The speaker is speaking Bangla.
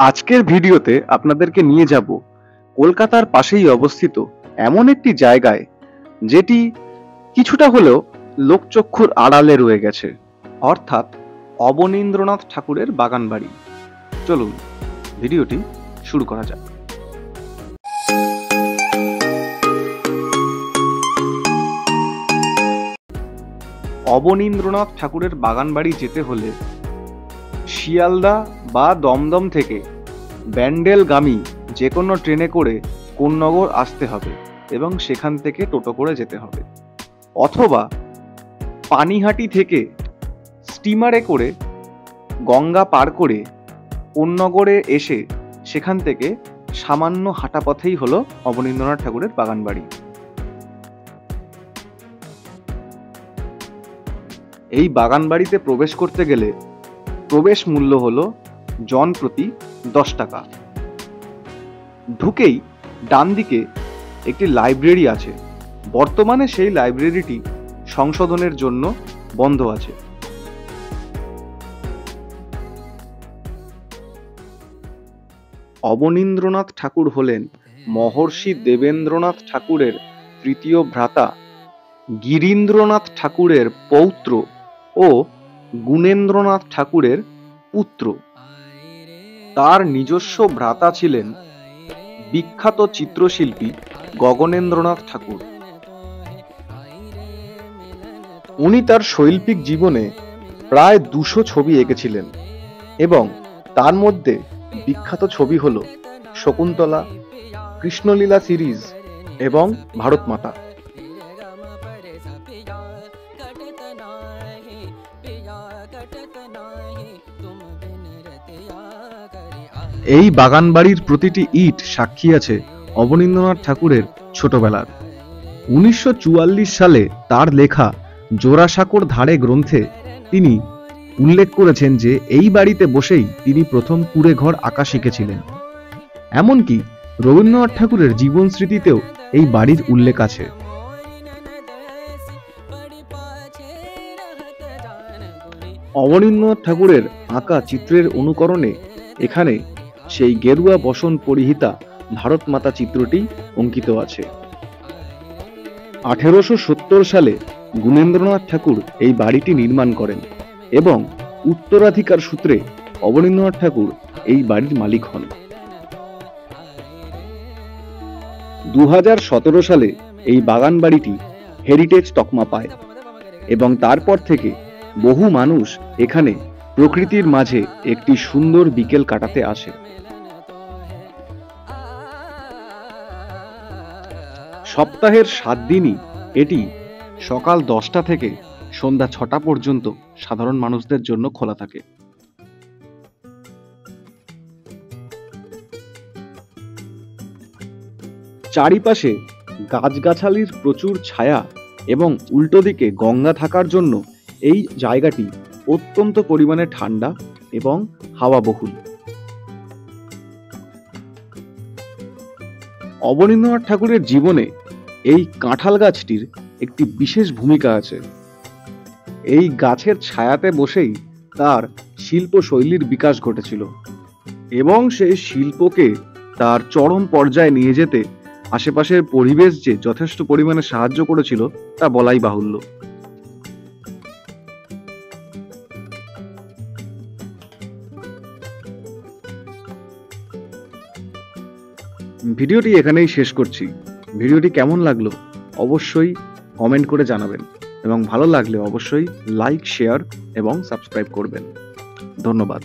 আজকের ভিডিওতে আপনাদেরকে নিয়ে যাব কলকাতার পাশেই অবস্থিত এমন একটি জায়গায় যেটি কিছুটা হলেও লোকচক্ষুর আড়ালে রয়ে গেছে, অর্থাৎ অবনীন্দ্রনাথ ঠাকুরের বাগান বাড়ি। চলুন ভিডিওটি শুরু করা যাক। অবনীন্দ্রনাথ ঠাকুরের বাগান বাড়ি যেতে হলে শিয়ালদা বা দমদম থেকে ব্যান্ডেলগামী যে কোনো ট্রেনে করে কোন্নগর আসতে হবে এবং সেখান থেকে টোটো করে যেতে হবে, অথবা পানিহাটি থেকে স্টিমারে করে গঙ্গা পার করে কোন্নগরে এসে সেখান থেকে সামান্য হাঁটা পথেই হলো অবনীন্দ্রনাথ ঠাকুরের বাগান বাড়ি। এই বাগান বাড়িতে প্রবেশ করতে গেলে প্রবেশ মূল্য হলো জন প্রতি 10 টাকা। ঢুকেই ডান দিকে একটি লাইব্রেরি আছে। বর্তমানে সেই লাইব্রেরিটি সংশোধনের জন্য বন্ধ আছে। অবনীন্দ্রনাথ ঠাকুর হলেন মহর্ষি দেবেন্দ্রনাথ ঠাকুরের তৃতীয় ভ্রাতা, গিরীন্দ্রনাথ ঠাকুরের পৌত্র ও গুণেন্দ্রনাথ ঠাকুরের পুত্র। তার নিজস্ব ভ্রাতা ছিলেন বিখ্যাত চিত্রশিল্পী গগনেন্দ্রনাথ ঠাকুর। উনি তার শৈল্পিক জীবনে প্রায় 200 ছবি এঁকেছিলেন এবং তার মধ্যে বিখ্যাত ছবি হল শকুন্তলা, কৃষ্ণলীলা সিরিজ এবং ভারত মাতা। এই বাগান বাড়ির প্রতিটি ইট সাক্ষী আছে অবনীন্দ্রনাথ ঠাকুরের ছোটবেলার। 1944 সালে তার লেখা জোড়াসাঁকোর ধারে গ্রন্থে তিনি উল্লেখ করেছেন যে এই বাড়িতে বসেই তিনি প্রথম কুঁড়ে ঘর আঁকা শিখেছিলেন। এমনকি রবীন্দ্রনাথ ঠাকুরের জীবন স্মৃতিতেও এই বাড়ির উল্লেখ আছে। অবনীন্দ্রনাথ ঠাকুরের আঁকা চিত্রের অনুকরণে এখানে সেই গেরুয়া বসন পরিহিতা ভারত মাতা চিত্রটি অঙ্কিত আছে। 1870 সালে গুণেন্দ্রনাথ ঠাকুর এই বাড়িটি নির্মাণ করেন এবং উত্তরাধিকার সূত্রে অবনীন্দ্রনাথ ঠাকুর এই বাড়ির মালিক হন। 2017 সালে এই বাগান বাড়িটি হেরিটেজ তকমা পায় এবং তারপর থেকে বহু মানুষ এখানে প্রকৃতির মাঝে একটি সুন্দর বিকেল কাটাতে আসে। সপ্তাহের 7 দিনই এটি সকাল 10টা থেকে সন্ধ্যা 6টা পর্যন্ত সাধারণ মানুষদের জন্য খোলা থাকে। চারিপাশে গাছগাছালির প্রচুর ছায়া এবং উল্টো দিকে গঙ্গা থাকার জন্য এই জায়গাটি অত্যন্ত পরিমাণে ঠান্ডা এবং হাওয়াবহুল। অবনীন্দ্রনাথ ঠাকুরের জীবনে এই কাঁঠাল গাছটির একটি বিশেষ ভূমিকা আছে। এই গাছের ছায়াতে বসেই তার শিল্প শৈলীর বিকাশ ঘটেছিল এবং সেই শিল্পকে তার চরম পর্যায়ে নিয়ে যেতে আশেপাশের পরিবেশ যে যথেষ্ট পরিমাণে সাহায্য করেছিল তা বলাই বাহুল্য। ভিডিওটি এখানেই শেষ করছি। ভিডিওটি কেমন লাগলো অবশ্যই কমেন্ট করে জানাবেন এবং ভালো লাগলে অবশ্যই লাইক, শেয়ার এবং সাবস্ক্রাইব করবেন। ধন্যবাদ।